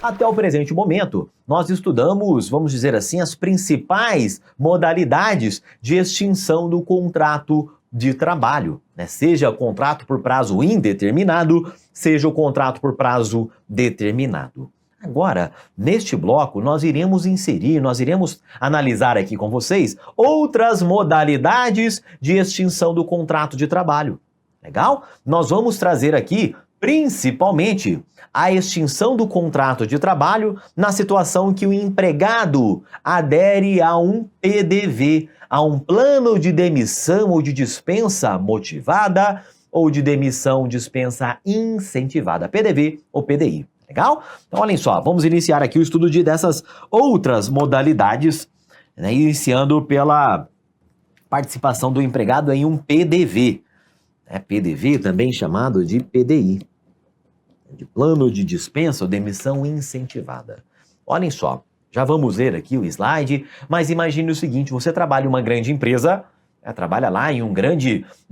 Até o presente momento, nós estudamos, vamos dizer assim, as principais modalidades de extinção do contrato de trabalho, né? Seja o contrato por prazo indeterminado, seja o contrato por prazo determinado. Agora, neste bloco, nós iremos analisar aqui com vocês outras modalidades de extinção do contrato de trabalho. Legal? Nós vamos trazer aqui, principalmente, a extinção do contrato de trabalho na situação que o empregado adere a um PDV, a um plano de demissão ou de dispensa motivada ou de demissão dispensa incentivada, PDV ou PDI. Legal? Então, olhem só, vamos iniciar aqui o estudo dessas outras modalidades, né, iniciando pela participação do empregado em um PDV. PDV também chamado de PDI, de plano de dispensa ou demissão incentivada. Olhem só, já vamos ver aqui o slide, mas imagine o seguinte, você trabalha em uma grande empresa, trabalha lá em uma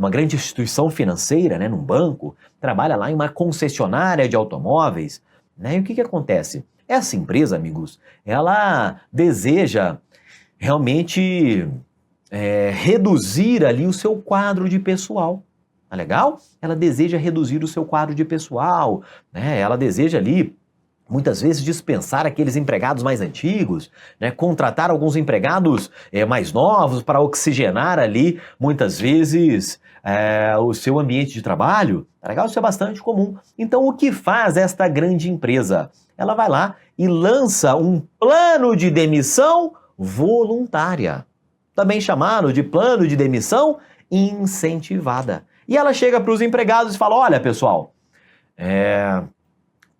grande instituição financeira, né, num banco, trabalha lá em uma concessionária de automóveis, né, e o que acontece? Essa empresa, amigos, ela deseja realmente reduzir ali o seu quadro de pessoal. Tá legal? Ela deseja reduzir o seu quadro de pessoal, né? Ela deseja ali, muitas vezes, dispensar aqueles empregados mais antigos, né? Contratar alguns empregados mais novos para oxigenar ali, muitas vezes, o seu ambiente de trabalho. Tá legal? Isso é bastante comum. Então, o que faz esta grande empresa? Ela vai lá e lança um plano de demissão voluntária, também chamado de plano de demissão incentivada. E ela chega para os empregados e fala, olha pessoal,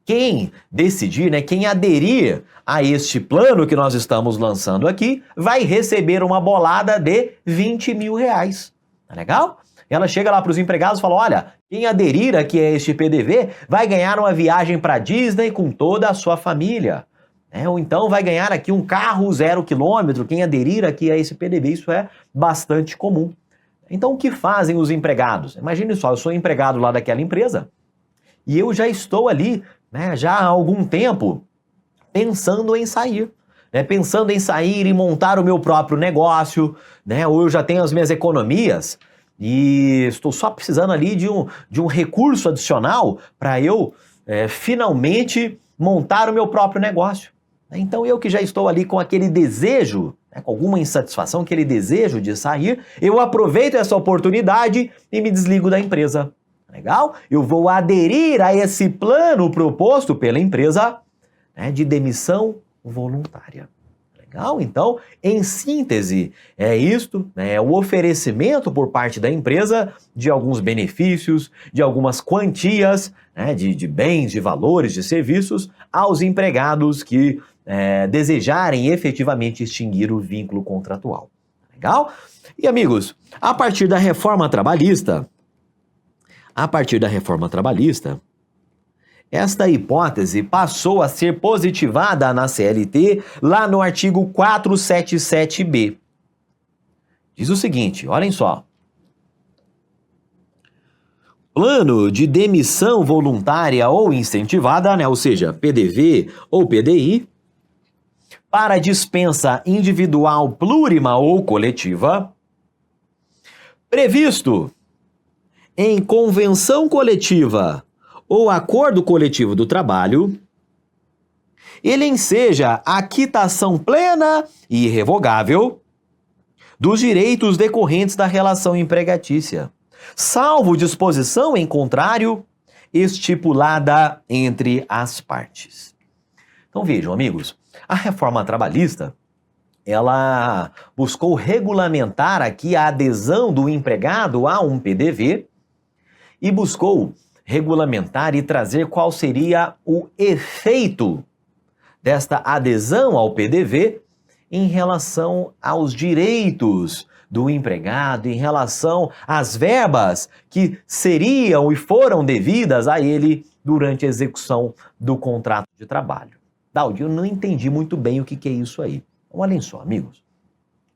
quem decidir, né, quem aderir a este plano que nós estamos lançando aqui, vai receber uma bolada de 20 mil reais. Tá legal? E ela chega lá para os empregados e fala, olha, quem aderir aqui a este PDV vai ganhar uma viagem para Disney com toda a sua família. Ou então vai ganhar aqui um carro 0 quilômetro, quem aderir aqui a esse PDV, isso é bastante comum. Então, o que fazem os empregados? Imagine só, eu sou empregado lá daquela empresa e eu já estou ali, né, já há algum tempo, pensando em sair. Pensando em sair e montar o meu próprio negócio, né, ou eu já tenho as minhas economias e estou só precisando ali de um recurso adicional para eu finalmente montar o meu próprio negócio. Então, eu que já estou ali com aquele desejo, com alguma insatisfação, aquele desejo de sair, eu aproveito essa oportunidade e me desligo da empresa. Legal? Eu vou aderir a esse plano proposto pela empresa, de demissão voluntária. Legal? Então, em síntese, é isto, é o oferecimento por parte da empresa de alguns benefícios, de algumas quantias, de bens, de valores, de serviços aos empregados que desejarem efetivamente extinguir o vínculo contratual. Legal? E amigos, a partir da reforma trabalhista, esta hipótese passou a ser positivada na CLT lá no artigo 477B. Diz o seguinte, olhem só. Plano de demissão voluntária ou incentivada, ou seja, PDV ou PDI, para dispensa individual, plurima ou coletiva, previsto em convenção coletiva ou acordo coletivo do trabalho, ele enseja a quitação plena e irrevogável dos direitos decorrentes da relação empregatícia, salvo disposição em contrário estipulada entre as partes. Então vejam, amigos, a reforma trabalhista, ela buscou regulamentar aqui a adesão do empregado a um PDV e buscou regulamentar e trazer qual seria o efeito desta adesão ao PDV em relação aos direitos do empregado, em relação às verbas que seriam e foram devidas a ele durante a execução do contrato de trabalho. Daldi, eu não entendi muito bem o que é isso aí. Então, olhem só, amigos.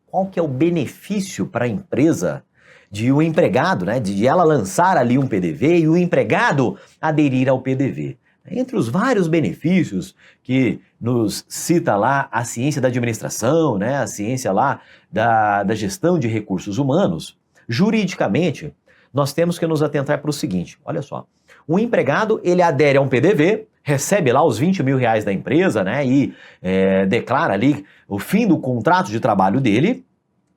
Qual que é o benefício para a empresa de o empregado, de ela lançar ali um PDV e o empregado aderir ao PDV? Entre os vários benefícios que nos cita lá a ciência da administração, né, a ciência lá da gestão de recursos humanos, juridicamente, nós temos que nos atentar para o seguinte, olha só, o empregado, ele adere a um PDV, recebe lá os 20 mil reais da empresa, né, e declara ali o fim do contrato de trabalho dele,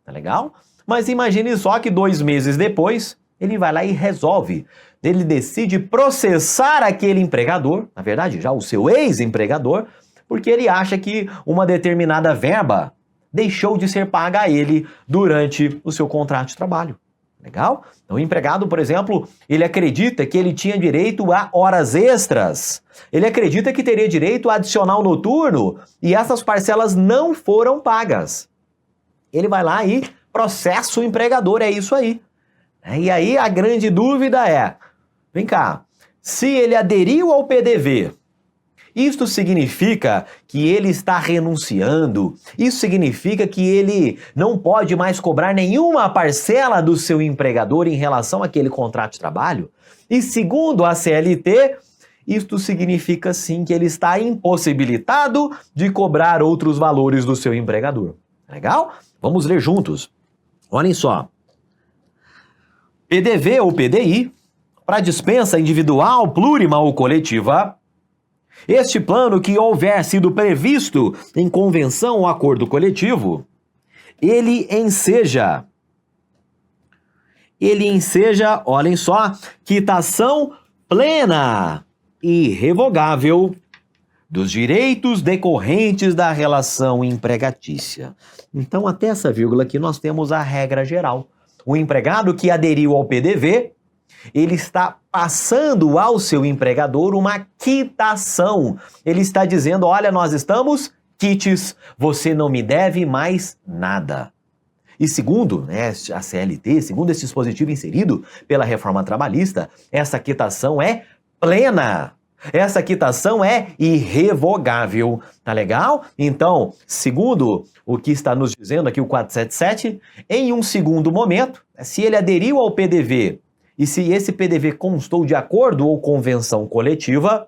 tá legal? Mas imagine só que 2 meses depois, ele vai lá e resolve. Ele decide processar aquele empregador, na verdade, já o seu ex-empregador, porque ele acha que uma determinada verba deixou de ser paga a ele durante o seu contrato de trabalho. Legal? Então, o empregado, por exemplo, ele acredita que ele tinha direito a horas extras. Ele acredita que teria direito a adicional noturno e essas parcelas não foram pagas. Ele vai lá e processa o empregador, é isso aí. E aí a grande dúvida é, vem cá, se ele aderiu ao PDV, isto significa que ele está renunciando, isso significa que ele não pode mais cobrar nenhuma parcela do seu empregador em relação àquele contrato de trabalho? E segundo a CLT, isto significa sim que ele está impossibilitado de cobrar outros valores do seu empregador. Legal? Vamos ler juntos. Olhem só. PDV ou PDI, para dispensa individual, plurima ou coletiva, este plano que houver sido previsto em convenção ou acordo coletivo, ele enseja, olhem só, quitação plena e irrevogável dos direitos decorrentes da relação empregatícia. Então, até essa vírgula aqui, nós temos a regra geral. O empregado que aderiu ao PDV, ele está passando ao seu empregador uma quitação. Ele está dizendo, olha, nós estamos quites, você não me deve mais nada. E segundo a CLT, segundo esse dispositivo inserido pela reforma trabalhista, essa quitação é plena. Essa quitação é irrevogável, tá legal? Então, segundo o que está nos dizendo aqui o 477, em um segundo momento, se ele aderiu ao PDV e se esse PDV constou de acordo ou convenção coletiva,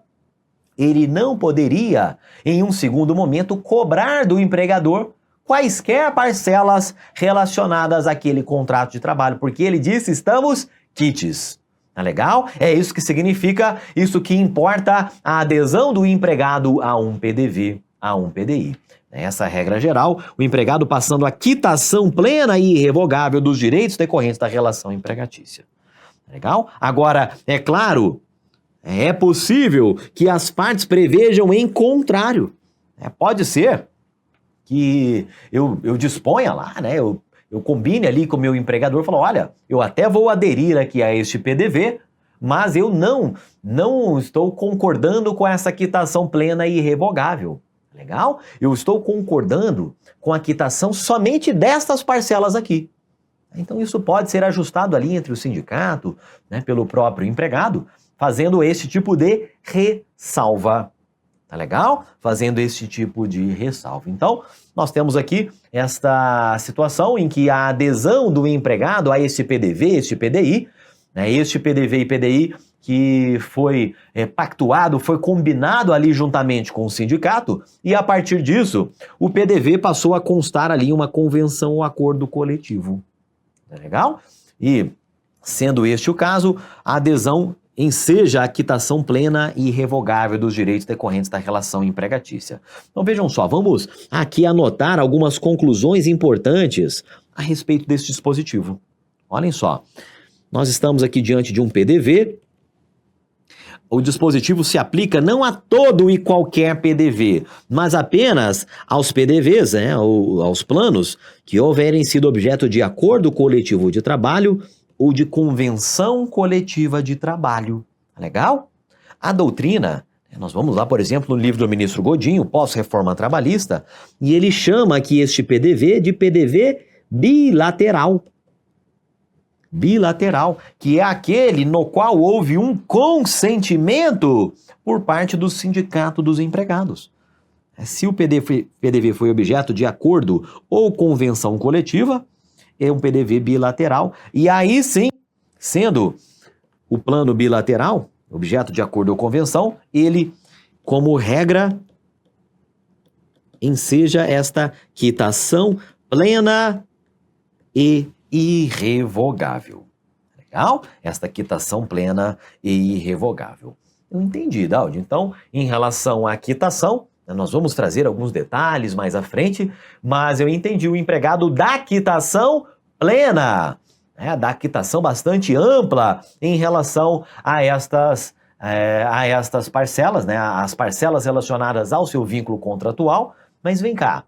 ele não poderia, em um segundo momento, cobrar do empregador quaisquer parcelas relacionadas àquele contrato de trabalho, porque ele disse, estamos quites. Tá legal? É isso que significa, isso que importa a adesão do empregado a um PDV, a um PDI. Essa regra geral, o empregado passando a quitação plena e irrevogável dos direitos decorrentes da relação empregatícia. Tá legal? Agora, é claro, é possível que as partes prevejam em contrário. Pode ser que eu disponha lá, né? Eu combine ali com o meu empregador e falo, olha, eu até vou aderir aqui a este PDV, mas eu não estou concordando com essa quitação plena e irrevogável. Legal? Eu estou concordando com a quitação somente destas parcelas aqui. Então isso pode ser ajustado ali entre o sindicato, né, pelo próprio empregado, fazendo esse tipo de ressalva. Tá legal? Fazendo esse tipo de ressalva. Então, nós temos aqui esta situação em que a adesão do empregado a este PDV, este PDI, né, este PDV e PDI que foi pactuado, foi combinado ali juntamente com o sindicato, e a partir disso, o PDV passou a constar ali uma convenção ou acordo coletivo. Tá legal? E, sendo este o caso, a adesão enseja a quitação plena e irrevogável dos direitos decorrentes da relação empregatícia. Então vejam só, vamos aqui anotar algumas conclusões importantes a respeito desse dispositivo. Olhem só, nós estamos aqui diante de um PDV, o dispositivo se aplica não a todo e qualquer PDV, mas apenas aos PDVs, aos planos que houverem sido objeto de acordo coletivo de trabalho ou de convenção coletiva de trabalho. Legal? A doutrina, nós vamos lá, por exemplo, no livro do ministro Godinho, pós-reforma trabalhista, e ele chama aqui este PDV de PDV bilateral. Bilateral, que é aquele no qual houve um consentimento por parte do sindicato dos empregados. Se o PDV foi objeto de acordo ou convenção coletiva, é um PDV bilateral, e aí sim, sendo o plano bilateral, objeto de acordo ou convenção, ele como regra, enseja esta quitação plena e irrevogável. Legal? Esta quitação plena e irrevogável. Eu entendi, Daudi. Então, em relação à quitação, nós vamos trazer alguns detalhes mais à frente, mas eu entendi, o empregado dá quitação plena, dá quitação bastante ampla em relação a estas parcelas, as parcelas relacionadas ao seu vínculo contratual. Mas vem cá,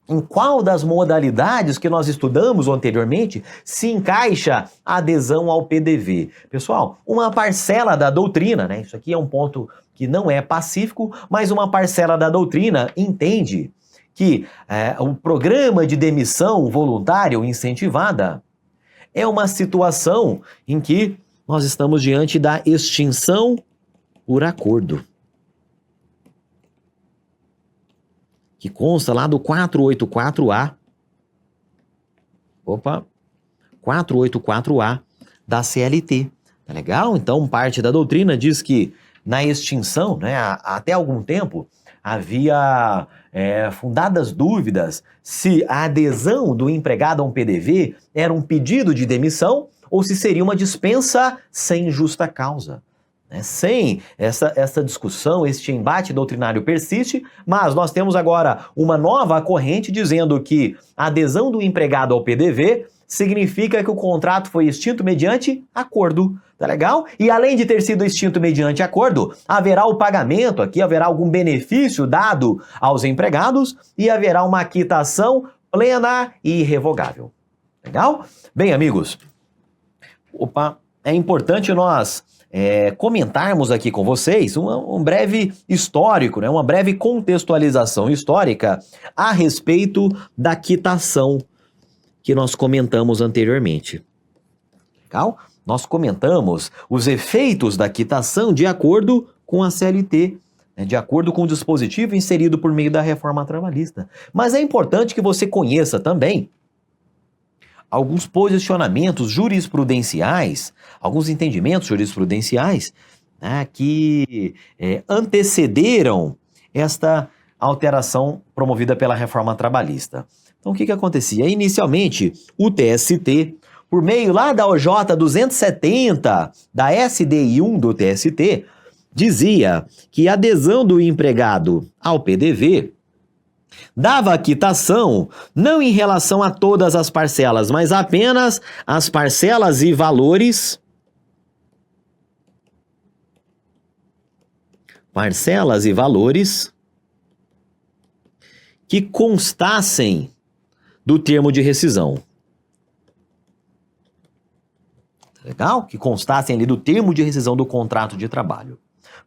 em qual das modalidades que nós estudamos anteriormente se encaixa a adesão ao PDV? Pessoal, uma parcela da doutrina, isso aqui é um ponto que não é pacífico, mas uma parcela da doutrina entende que o programa de demissão voluntária ou incentivada é uma situação em que nós estamos diante da extinção por acordo, que consta lá do 484A. 484A da CLT. Tá legal? Então, parte da doutrina diz que na extinção, até algum tempo, havia fundadas dúvidas se a adesão do empregado a um PDV era um pedido de demissão ou se seria uma dispensa sem justa causa. Sem essa discussão, este embate doutrinário persiste, mas nós temos agora uma nova corrente dizendo que a adesão do empregado ao PDV significa que o contrato foi extinto mediante acordo, tá legal? E além de ter sido extinto mediante acordo, haverá o pagamento aqui, haverá algum benefício dado aos empregados e haverá uma quitação plena e irrevogável. Legal? Bem, amigos, é importante nós comentarmos aqui com vocês um breve histórico, uma breve contextualização histórica a respeito da quitação que nós comentamos anteriormente. Legal? Nós comentamos os efeitos da quitação de acordo com a CLT, de acordo com o dispositivo inserido por meio da reforma trabalhista. Mas é importante que você conheça também alguns posicionamentos jurisprudenciais, alguns entendimentos jurisprudenciais que antecederam esta alteração promovida pela reforma trabalhista. Então, o que acontecia? Inicialmente, o TST, por meio lá da OJ 270, da SDI 1 do TST, dizia que a adesão do empregado ao PDV dava a quitação não em relação a todas as parcelas, mas apenas as parcelas e valores que constassem do termo de rescisão. Legal? Que constassem ali do termo de rescisão do contrato de trabalho.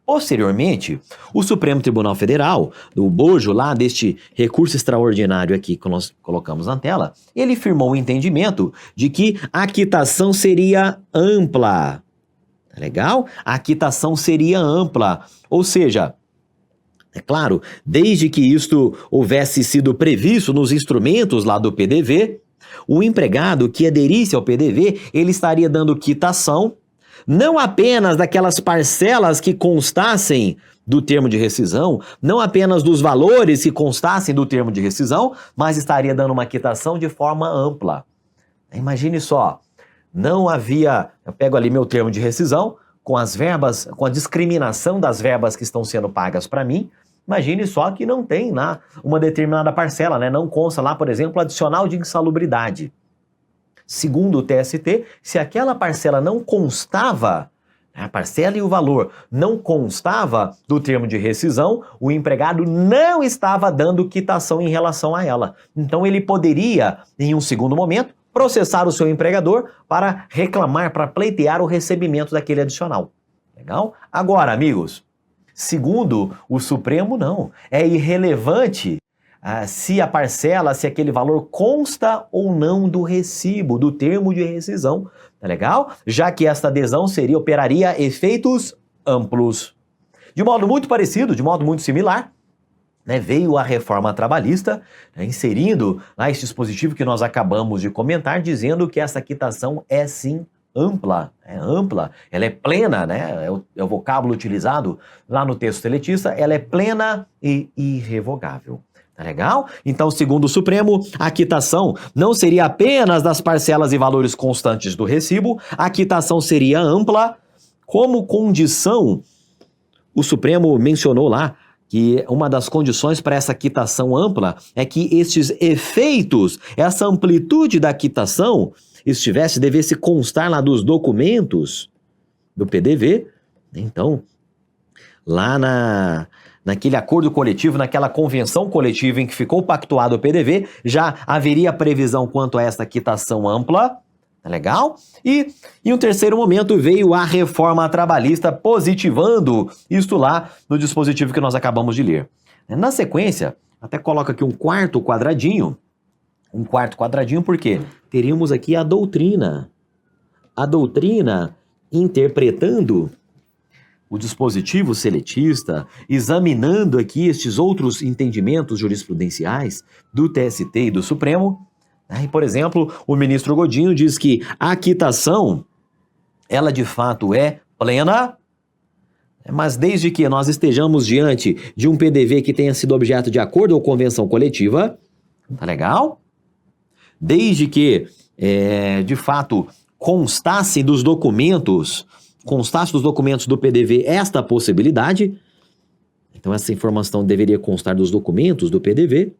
Posteriormente, o Supremo Tribunal Federal, do bojo lá deste recurso extraordinário aqui que nós colocamos na tela, ele firmou o entendimento de que a quitação seria ampla. Tá legal? A quitação seria ampla, ou seja, é claro, desde que isto houvesse sido previsto nos instrumentos lá do PDV, o empregado que aderisse ao PDV, ele estaria dando quitação não apenas daquelas parcelas que constassem do termo de rescisão, não apenas dos valores que constassem do termo de rescisão, mas estaria dando uma quitação de forma ampla. Imagine só, não havia, eu pego ali meu termo de rescisão, com as verbas, com a discriminação das verbas que estão sendo pagas para mim, imagine só que não tem lá uma determinada parcela, não consta lá, por exemplo, adicional de insalubridade. Segundo o TST, se aquela parcela não constava, a parcela e o valor não constava do termo de rescisão, o empregado não estava dando quitação em relação a ela. Então ele poderia, em um segundo momento, processar o seu empregador para reclamar, para pleitear o recebimento daquele adicional. Legal? Agora, amigos, segundo o Supremo, não. É irrelevante se a parcela, se aquele valor consta ou não do recibo, do termo de rescisão, tá legal? Já que esta adesão operaria efeitos amplos. De modo muito parecido, de modo muito similar, veio a reforma trabalhista, inserindo este dispositivo que nós acabamos de comentar, dizendo que essa quitação é sim é ampla, ela é plena, né? É o vocábulo utilizado lá no texto seletista, ela é plena e irrevogável. Tá legal? Então, segundo o Supremo, a quitação não seria apenas das parcelas e valores constantes do recibo, a quitação seria ampla. Como condição, o Supremo mencionou lá que uma das condições para essa quitação ampla é que estes efeitos, essa amplitude da quitação, devesse constar lá dos documentos do PDV. Então, lá naquele acordo coletivo, naquela convenção coletiva em que ficou pactuado o PDV, já haveria previsão quanto a essa quitação ampla. Tá legal? E em um terceiro momento veio a reforma trabalhista positivando isto lá no dispositivo que nós acabamos de ler. Na sequência, até coloca aqui um quarto quadradinho porque teríamos aqui a doutrina interpretando o dispositivo seletista, examinando aqui estes outros entendimentos jurisprudenciais do TST e do Supremo. Aí, por exemplo, o ministro Godinho diz que a quitação, ela de fato é plena, mas desde que nós estejamos diante de um PDV que tenha sido objeto de acordo ou convenção coletiva, tá legal? Desde que, de fato, constasse dos documentos do PDV esta possibilidade, então essa informação deveria constar dos documentos do PDV.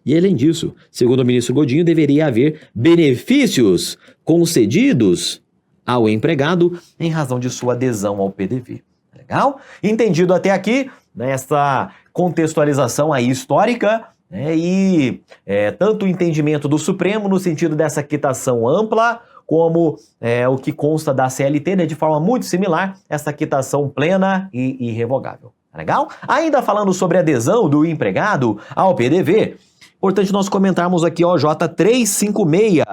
E além disso, segundo o ministro Godinho, deveria haver benefícios concedidos ao empregado em razão de sua adesão ao PDV. Legal? Entendido até aqui, nessa contextualização aí histórica, e tanto o entendimento do Supremo no sentido dessa quitação ampla, como o que consta da CLT, de forma muito similar, essa quitação plena e irrevogável. Legal? Ainda falando sobre a adesão do empregado ao PDV, importante nós comentarmos aqui o OJ 356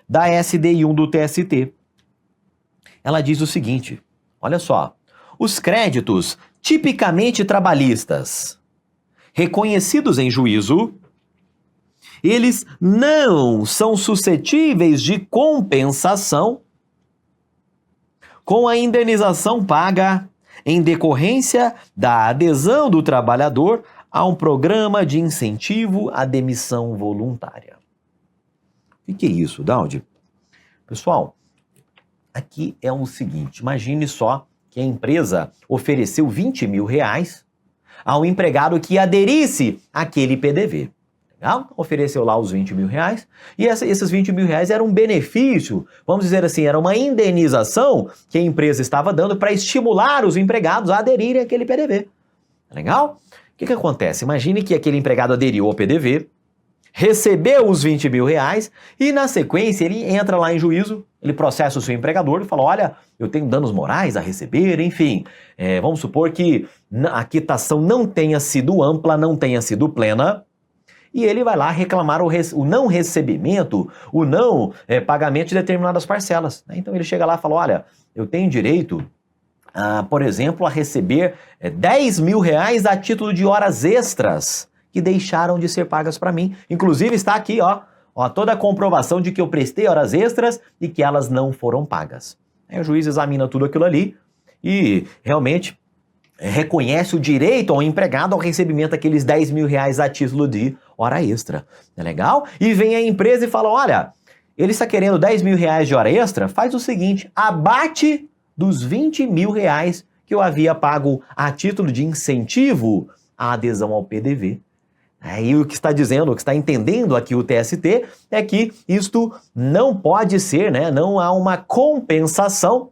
da SDI 1 do TST. Ela diz o seguinte, olha só, os créditos tipicamente trabalhistas reconhecidos em juízo, eles não são suscetíveis de compensação com a indenização paga em decorrência da adesão do trabalhador a um programa de incentivo à demissão voluntária. O que é isso, Daldi? Pessoal, aqui é o seguinte, imagine só que a empresa ofereceu 20 mil reais ao empregado que aderisse àquele PDV. Legal? Ofereceu lá os 20 mil reais e esses 20 mil reais eram um benefício, vamos dizer assim, era uma indenização que a empresa estava dando para estimular os empregados a aderirem àquele PDV. Legal? O que acontece? Imagine que aquele empregado aderiu ao PDV, recebeu os 20 mil reais e na sequência ele entra lá em juízo, ele processa o seu empregador e fala, olha, eu tenho danos morais a receber, enfim, vamos supor que a quitação não tenha sido ampla, não tenha sido plena, e ele vai lá reclamar o não recebimento, o não pagamento de determinadas parcelas. Então ele chega lá e fala, olha, eu tenho direito, por exemplo, a receber 10 mil reais a título de horas extras que deixaram de ser pagas para mim. Inclusive está aqui, toda a comprovação de que eu prestei horas extras e que elas não foram pagas. Aí o juiz examina tudo aquilo ali e realmente reconhece o direito ao empregado ao recebimento daqueles 10 mil reais a título de hora extra. É legal? E vem a empresa e fala, olha, ele está querendo 10 mil reais de hora extra, faz o seguinte, abate dos 20 mil reais que eu havia pago a título de incentivo à adesão ao PDV. Aí o que está dizendo, o que está entendendo aqui o TST é que isto não pode ser, não há uma compensação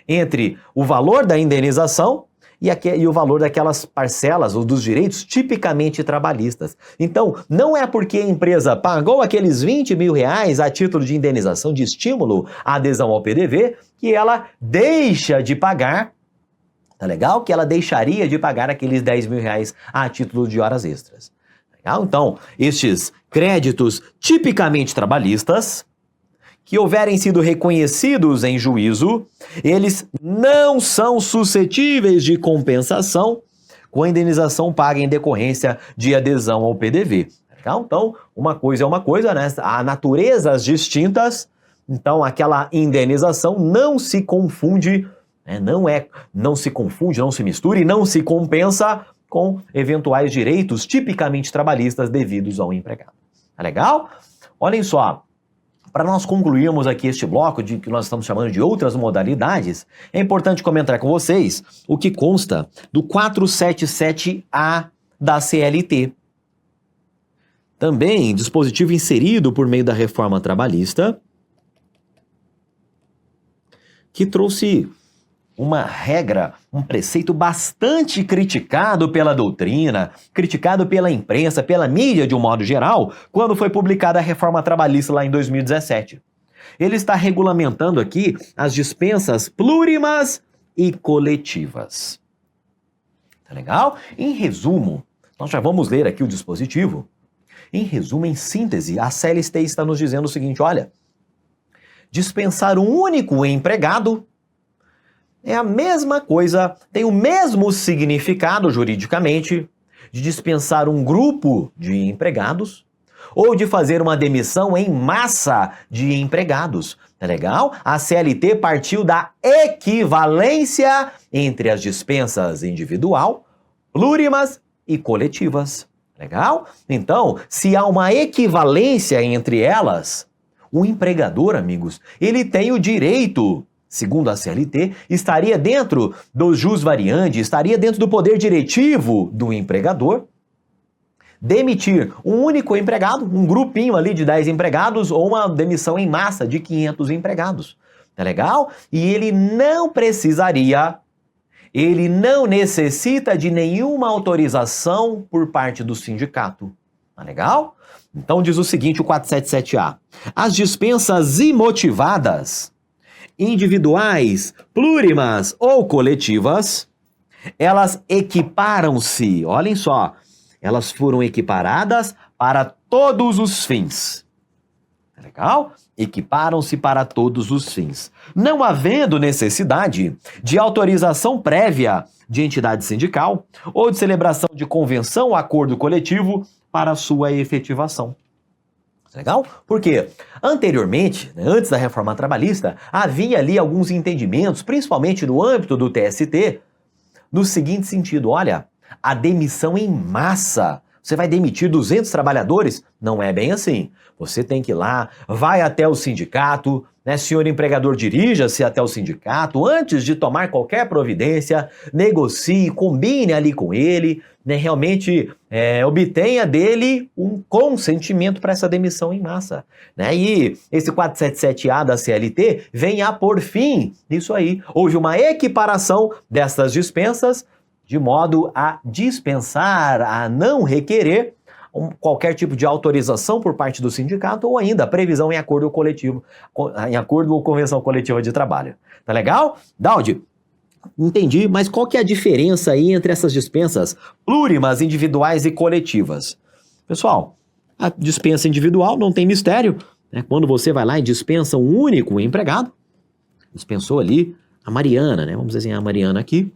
entre o valor da indenização e o valor daquelas parcelas ou dos direitos tipicamente trabalhistas. Então, não é porque a empresa pagou aqueles 20 mil reais a título de indenização, de estímulo à adesão ao PDV, que ela deixa de pagar, tá legal? Que ela deixaria de pagar aqueles 10 mil reais a título de horas extras. Legal? Então, estes créditos tipicamente trabalhistas, que houverem sido reconhecidos em juízo, eles não são suscetíveis de compensação com a indenização paga em decorrência de adesão ao PDV. Legal? Então, uma coisa é uma coisa, há naturezas distintas, Então, aquela indenização não se confunde, né, não se confunde, não se mistura e não se compensa com eventuais direitos tipicamente trabalhistas devidos ao empregado. Tá legal? Olhem só, para nós concluirmos aqui este bloco de que nós estamos chamando de outras modalidades, é importante comentar com vocês o que consta do 477A da CLT. Também dispositivo inserido por meio da reforma trabalhista, que trouxe uma regra, um preceito bastante criticado pela doutrina, criticado pela imprensa, pela mídia de um modo geral, quando foi publicada a reforma trabalhista lá em 2017. Ele está regulamentando aqui as dispensas plurimas e coletivas. Tá legal? Em resumo, nós já vamos ler aqui o dispositivo. Em resumo, em síntese, a CLT está nos dizendo o seguinte, olha, dispensar um único empregado é a mesma coisa, tem o mesmo significado juridicamente de dispensar um grupo de empregados ou de fazer uma demissão em massa de empregados. Tá legal? A CLT partiu da equivalência entre as dispensas individual, plurimas e coletivas. Legal? Então, se há uma equivalência entre elas, o empregador, amigos, ele tem o direito, segundo a CLT, estaria dentro do jus variandi, estaria dentro do poder diretivo do empregador, demitir um único empregado, um grupinho ali de 10 empregados, ou uma demissão em massa de 500 empregados. Tá legal? E ele não precisaria, ele não necessita de nenhuma autorização por parte do sindicato. Tá legal? Então diz o seguinte, o 477A. As dispensas imotivadas, individuais, plurimas ou coletivas, elas equiparam-se, olhem só, elas foram equiparadas para todos os fins. Legal? Equiparam-se para todos os fins, não havendo necessidade de autorização prévia de entidade sindical ou de celebração de convenção ou acordo coletivo para sua efetivação. Legal? Porque anteriormente, né, antes da reforma trabalhista, havia ali alguns entendimentos, principalmente no âmbito do TST, no seguinte sentido, olha, a demissão em massa, você vai demitir 200 trabalhadores? Não é bem assim. Você tem que ir lá, vai até o sindicato, né, senhor empregador, dirija-se até o sindicato, antes de tomar qualquer providência, negocie, combine ali com ele, né, realmente obtenha dele um consentimento para essa demissão em massa. Né? E esse 477A da CLT vem a por fim nisso aí. Houve uma equiparação dessas dispensas de modo a dispensar, a não requerer qualquer tipo de autorização por parte do sindicato ou ainda previsão em acordo coletivo, em acordo ou convenção coletiva de trabalho. Tá legal? Daudi, entendi, mas qual que é a diferença aí entre essas dispensas plurimas, individuais e coletivas? Pessoal, a dispensa individual não tem mistério, né? Quando você vai lá e dispensa um único empregado, dispensou ali a Mariana, né? Vamos desenhar a Mariana aqui.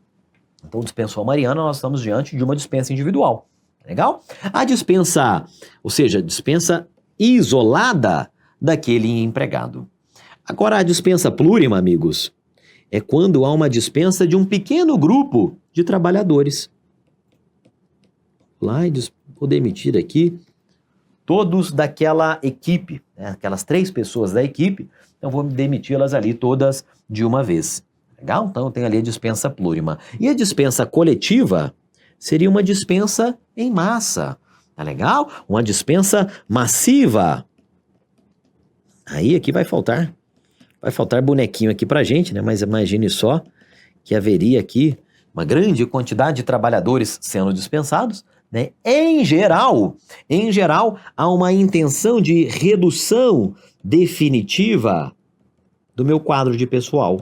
Então dispensou a Mariana, nós estamos diante de uma dispensa individual. Legal? A dispensa, ou seja, dispensa isolada daquele empregado. Agora, a dispensa plurima, amigos, é quando há uma dispensa de um pequeno grupo de trabalhadores. Lá, vou demitir aqui todos daquela equipe, né? Aquelas 3 pessoas da equipe, então vou demiti-las ali todas de uma vez. Legal? Então tem ali a dispensa plurima. E a dispensa coletiva seria uma dispensa em massa. Tá legal? Uma dispensa massiva. Aí aqui vai faltar bonequinho aqui pra gente, né? Mas imagine só que haveria aqui uma grande quantidade de trabalhadores sendo dispensados, né? Em geral, há uma intenção de redução definitiva do meu quadro de pessoal.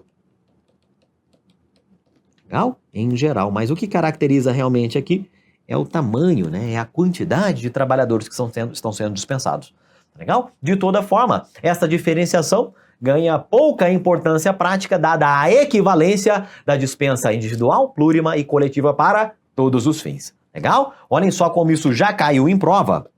Legal? Em geral, mas o que caracteriza realmente aqui é o tamanho, né? É a quantidade de trabalhadores que estão sendo dispensados. Legal? De toda forma, essa diferenciação ganha pouca importância prática dada a equivalência da dispensa individual, plurima e coletiva para todos os fins. Legal? Olhem só como isso já caiu em prova.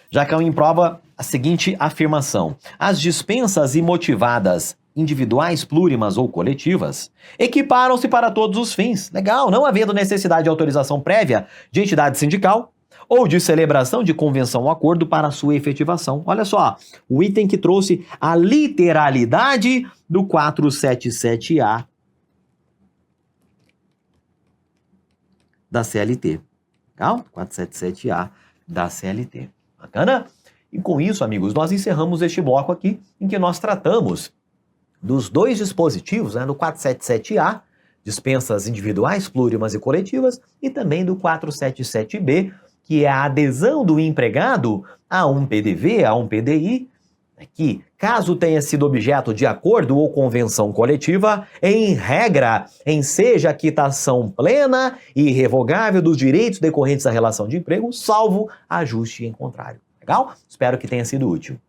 Já caiu em prova a seguinte afirmação: as dispensas imotivadas individuais, plurimas ou coletivas equiparam-se para todos os fins. Legal, não havendo necessidade de autorização prévia de entidade sindical ou de celebração de convenção ou acordo para sua efetivação. Olha só, o item que trouxe a literalidade do 477A da CLT. Legal? 477A da CLT. Bacana? E com isso, amigos, nós encerramos este bloco aqui, em que nós tratamos dos dois dispositivos, né, do 477A, dispensas individuais, plurimas e coletivas, e também do 477B, que é a adesão do empregado a um PDV, a um PDI, que, caso tenha sido objeto de acordo ou convenção coletiva, em regra, enseja a quitação plena e irrevogável dos direitos decorrentes da relação de emprego, salvo ajuste em contrário. Legal? Espero que tenha sido útil.